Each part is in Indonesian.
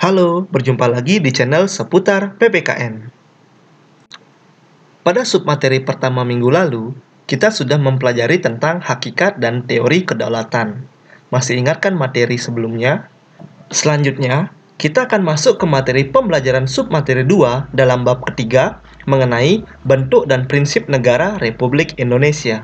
Halo, berjumpa lagi di channel seputar PPKN. Pada submateri pertama minggu lalu, kita sudah mempelajari tentang hakikat dan teori kedaulatan. Masih ingat kan materi sebelumnya? Selanjutnya, kita akan masuk ke materi pembelajaran submateri 2 dalam bab ketiga mengenai bentuk dan prinsip negara Republik Indonesia.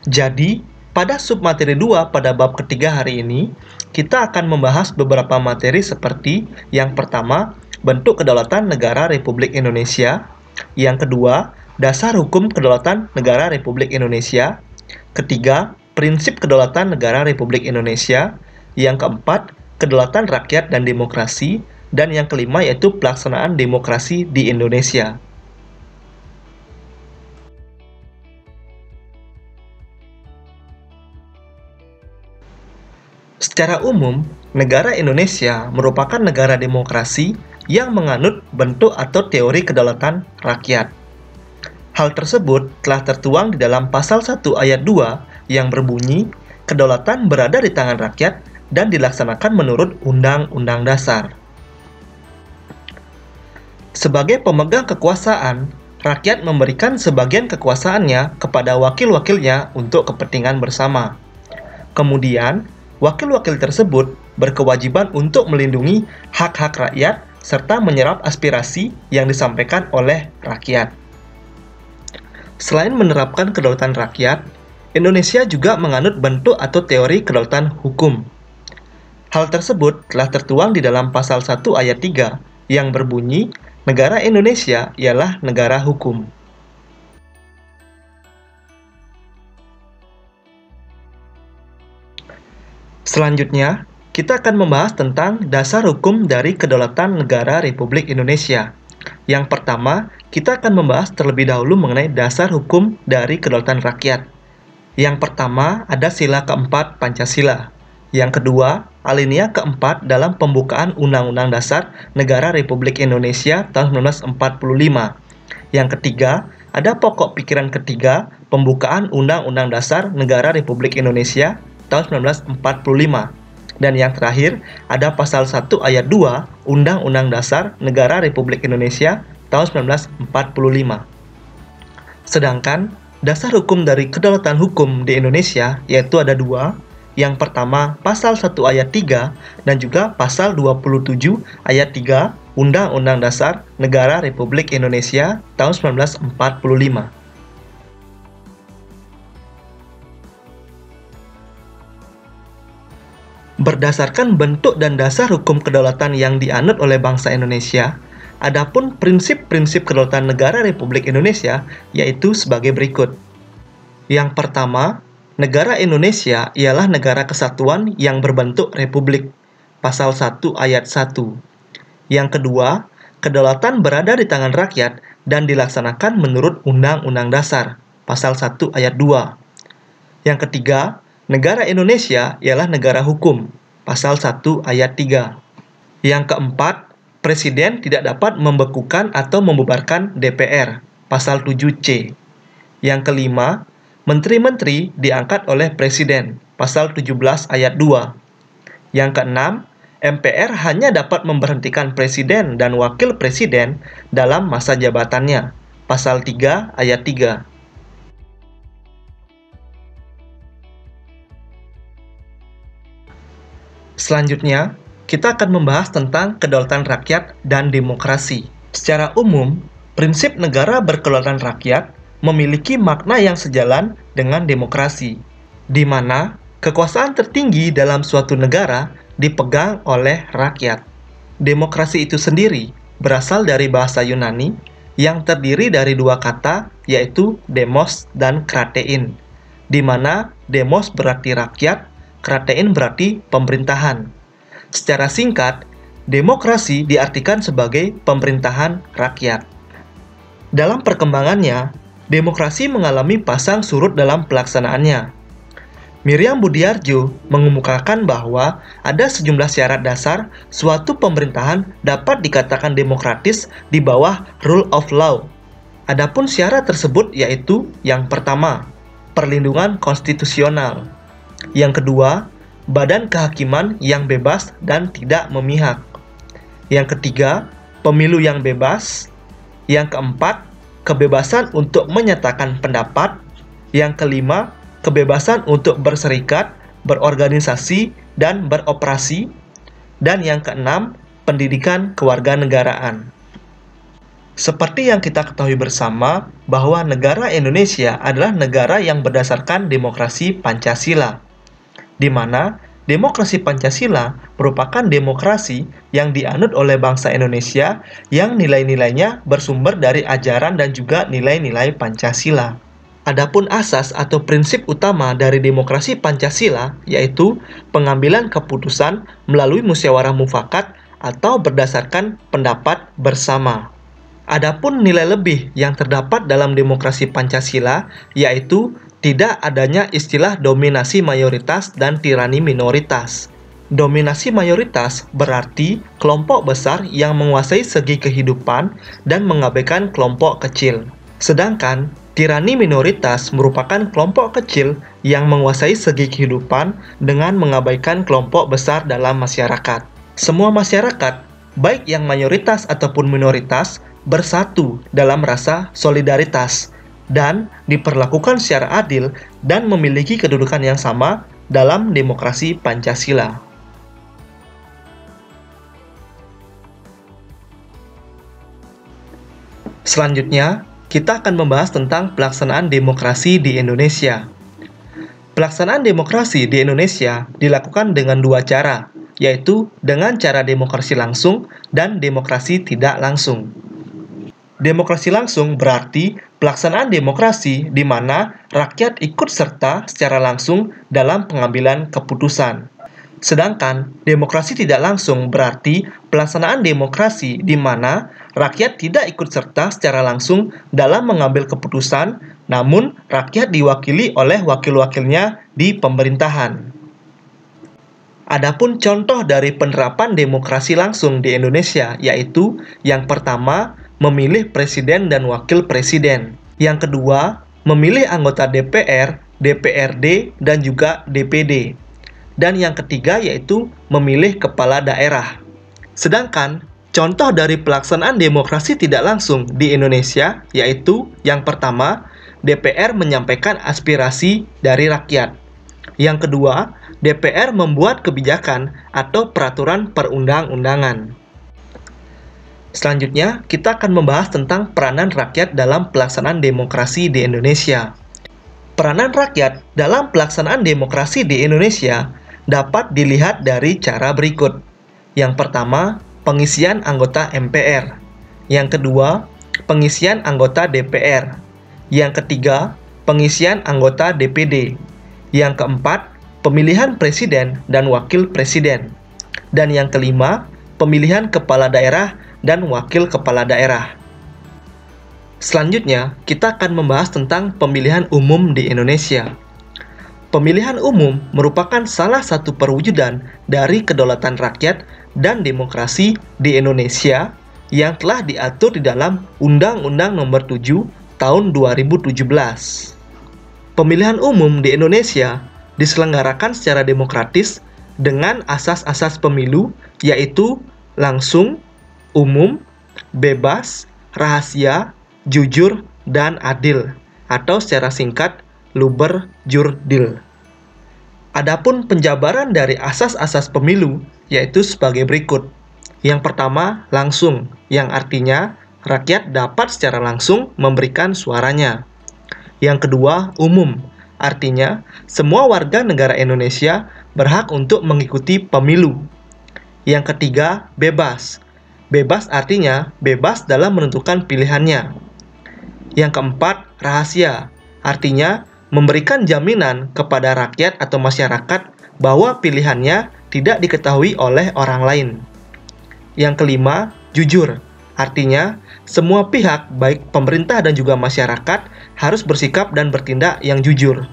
Jadi, pada submateri 2 pada bab ketiga hari ini, kita akan membahas beberapa materi seperti yang pertama, bentuk kedaulatan negara Republik Indonesia, yang kedua, dasar hukum kedaulatan negara Republik Indonesia, ketiga, prinsip kedaulatan negara Republik Indonesia, yang keempat, kedaulatan rakyat dan demokrasi, dan yang kelima yaitu pelaksanaan demokrasi di Indonesia. Secara umum, negara Indonesia merupakan negara demokrasi yang menganut bentuk atau teori kedaulatan rakyat. Hal tersebut telah tertuang di dalam pasal 1 ayat 2 yang berbunyi, kedaulatan berada di tangan rakyat dan dilaksanakan menurut Undang-Undang Dasar. Sebagai pemegang kekuasaan, rakyat memberikan sebagian kekuasaannya kepada wakil-wakilnya untuk kepentingan bersama. Kemudian, wakil-wakil tersebut berkewajiban untuk melindungi hak-hak rakyat serta menyerap aspirasi yang disampaikan oleh rakyat. Selain menerapkan kedaulatan rakyat, Indonesia juga menganut bentuk atau teori kedaulatan hukum. Hal tersebut telah tertuang di dalam pasal 1 ayat 3 yang berbunyi, negara Indonesia ialah negara hukum. Selanjutnya, kita akan membahas tentang dasar hukum dari kedaulatan negara Republik Indonesia. Yang pertama, kita akan membahas terlebih dahulu mengenai dasar hukum dari kedaulatan rakyat. Yang pertama, ada sila keempat Pancasila. Yang kedua, alinea keempat dalam pembukaan Undang-Undang Dasar Negara Republik Indonesia tahun 1945. Yang ketiga, ada pokok pikiran ketiga pembukaan Undang-Undang Dasar Negara Republik Indonesia tahun 1945. Dan yang terakhir, ada pasal 1 ayat 2 Undang-Undang Dasar Negara Republik Indonesia tahun 1945. Sedangkan, dasar hukum dari kedaulatan hukum di Indonesia yaitu ada dua. Yang pertama, pasal 1 ayat 3 dan juga pasal 27 ayat 3 Undang-Undang Dasar Negara Republik Indonesia tahun 1945. Berdasarkan bentuk dan dasar hukum kedaulatan yang dianut oleh bangsa Indonesia, adapun prinsip-prinsip kedaulatan negara Republik Indonesia yaitu sebagai berikut. Yang pertama, negara Indonesia ialah negara kesatuan yang berbentuk republik. Pasal 1 ayat 1. Yang kedua, kedaulatan berada di tangan rakyat dan dilaksanakan menurut Undang-Undang Dasar. Pasal 1 ayat 2. Yang ketiga, negara Indonesia ialah negara hukum, pasal 1 ayat 3. Yang keempat, Presiden tidak dapat membekukan atau membubarkan DPR, pasal 7C. Yang kelima, Menteri-menteri diangkat oleh Presiden, pasal 17 ayat 2. Yang keenam, MPR hanya dapat memberhentikan Presiden dan Wakil Presiden dalam masa jabatannya, pasal 3 ayat 3. Selanjutnya, kita akan membahas tentang kedaulatan rakyat dan demokrasi. Secara umum, prinsip negara berkedaulatan rakyat memiliki makna yang sejalan dengan demokrasi, di mana kekuasaan tertinggi dalam suatu negara dipegang oleh rakyat. Demokrasi itu sendiri berasal dari bahasa Yunani yang terdiri dari dua kata, yaitu demos dan kratein, di mana demos berarti rakyat, kratein berarti pemerintahan. Secara singkat, demokrasi diartikan sebagai pemerintahan rakyat. Dalam perkembangannya, demokrasi mengalami pasang surut dalam pelaksanaannya. Miriam Budiarjo mengemukakan bahwa ada sejumlah syarat dasar suatu pemerintahan dapat dikatakan demokratis di bawah rule of law. Adapun syarat tersebut yaitu yang pertama, perlindungan konstitusional. Yang kedua, badan kehakiman yang bebas dan tidak memihak. Yang ketiga, pemilu yang bebas. Yang keempat, kebebasan untuk menyatakan pendapat. Yang kelima, kebebasan untuk berserikat, berorganisasi, dan beroperasi. Dan yang keenam, pendidikan kewarganegaraan. Seperti yang kita ketahui bersama, bahwa negara Indonesia adalah negara yang berdasarkan demokrasi Pancasila, di mana demokrasi Pancasila merupakan demokrasi yang dianut oleh bangsa Indonesia yang nilai-nilainya bersumber dari ajaran dan juga nilai-nilai Pancasila. Adapun asas atau prinsip utama dari demokrasi Pancasila yaitu pengambilan keputusan melalui musyawarah mufakat atau berdasarkan pendapat bersama. Adapun nilai lebih yang terdapat dalam demokrasi Pancasila yaitu tidak adanya istilah dominasi mayoritas dan tirani minoritas. Dominasi mayoritas berarti kelompok besar yang menguasai segi kehidupan dan mengabaikan kelompok kecil. Sedangkan tirani minoritas merupakan kelompok kecil yang menguasai segi kehidupan dengan mengabaikan kelompok besar dalam masyarakat. Semua masyarakat, baik yang mayoritas ataupun minoritas, bersatu dalam rasa solidaritas dan diperlakukan secara adil dan memiliki kedudukan yang sama dalam demokrasi Pancasila. Selanjutnya, kita akan membahas tentang pelaksanaan demokrasi di Indonesia. Pelaksanaan demokrasi di Indonesia dilakukan dengan dua cara, yaitu dengan cara demokrasi langsung dan demokrasi tidak langsung. Demokrasi langsung berarti pelaksanaan demokrasi di mana rakyat ikut serta secara langsung dalam pengambilan keputusan. Sedangkan demokrasi tidak langsung berarti pelaksanaan demokrasi di mana rakyat tidak ikut serta secara langsung dalam mengambil keputusan, namun rakyat diwakili oleh wakil-wakilnya di pemerintahan. Adapun contoh dari penerapan demokrasi langsung di Indonesia yaitu yang pertama, memilih presiden dan wakil presiden. Yang kedua, memilih anggota DPR, DPRD, dan juga DPD. Dan yang ketiga yaitu memilih kepala daerah. Sedangkan contoh dari pelaksanaan demokrasi tidak langsung di Indonesia yaitu yang pertama, DPR menyampaikan aspirasi dari rakyat. Yang kedua, DPR membuat kebijakan atau peraturan perundang-undangan. Selanjutnya, kita akan membahas tentang peranan rakyat dalam pelaksanaan demokrasi di Indonesia. Peranan rakyat dalam pelaksanaan demokrasi di Indonesia dapat dilihat dari cara berikut. Yang pertama, pengisian anggota MPR. Yang kedua, pengisian anggota DPR. Yang ketiga, pengisian anggota DPD. Yang keempat, pemilihan presiden dan wakil presiden. Dan yang kelima, pemilihan kepala daerah dan wakil kepala daerah. Selanjutnya, kita akan membahas tentang pemilihan umum di Indonesia. Pemilihan umum merupakan salah satu perwujudan dari kedaulatan rakyat dan demokrasi di Indonesia yang telah diatur di dalam Undang-Undang Nomor 7 Tahun 2017. Pemilihan umum di Indonesia diselenggarakan secara demokratis dengan asas-asas pemilu yaitu langsung, umum, bebas, rahasia, jujur, dan adil, atau secara singkat, luber, jur, dil. Adapun penjabaran dari asas-asas pemilu yaitu sebagai berikut. Yang pertama, langsung, yang artinya rakyat dapat secara langsung memberikan suaranya. Yang kedua, umum, artinya semua warga negara Indonesia berhak untuk mengikuti pemilu. Yang ketiga, bebas. Bebas artinya bebas dalam menentukan pilihannya. Yang keempat, rahasia. Artinya memberikan jaminan kepada rakyat atau masyarakat bahwa pilihannya tidak diketahui oleh orang lain. Yang kelima, jujur. Artinya semua pihak baik pemerintah dan juga masyarakat harus bersikap dan bertindak yang jujur.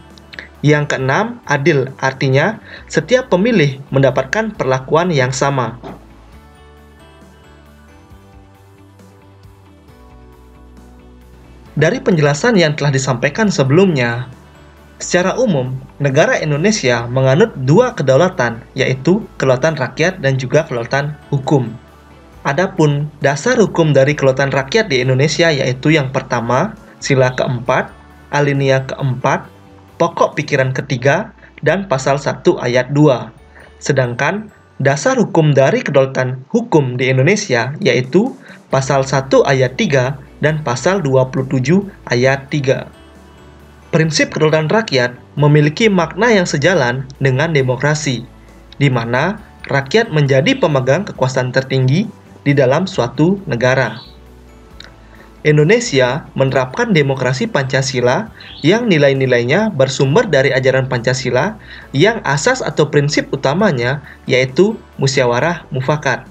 Yang keenam, adil. Artinya setiap pemilih mendapatkan perlakuan yang sama. Dari penjelasan yang telah disampaikan sebelumnya, Secara umum, negara Indonesia menganut dua kedaulatan, yaitu kedaulatan rakyat dan juga kedaulatan hukum. Adapun dasar hukum dari kedaulatan rakyat di Indonesia yaitu yang pertama, sila keempat, alinea keempat, pokok pikiran ketiga, dan pasal 1 ayat 2. Sedangkan dasar hukum dari kedaulatan hukum di Indonesia yaitu pasal 1 ayat 3 dan pasal 27 ayat 3. Prinsip kedaulatan rakyat memiliki makna yang sejalan dengan demokrasi, di mana rakyat menjadi pemegang kekuasaan tertinggi di dalam suatu negara. Indonesia menerapkan demokrasi Pancasila yang nilai-nilainya bersumber dari ajaran Pancasila yang asas atau prinsip utamanya yaitu musyawarah mufakat.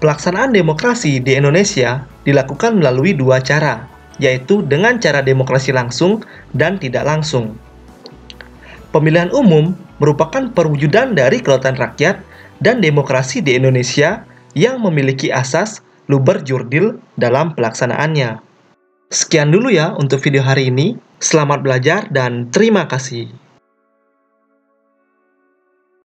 Pelaksanaan demokrasi di Indonesia dilakukan melalui dua cara, yaitu dengan cara demokrasi langsung dan tidak langsung. Pemilihan umum merupakan perwujudan dari kedaulatan rakyat dan demokrasi di Indonesia yang memiliki asas luber jurdil dalam pelaksanaannya. Sekian dulu ya untuk video hari ini. Selamat belajar dan terima kasih.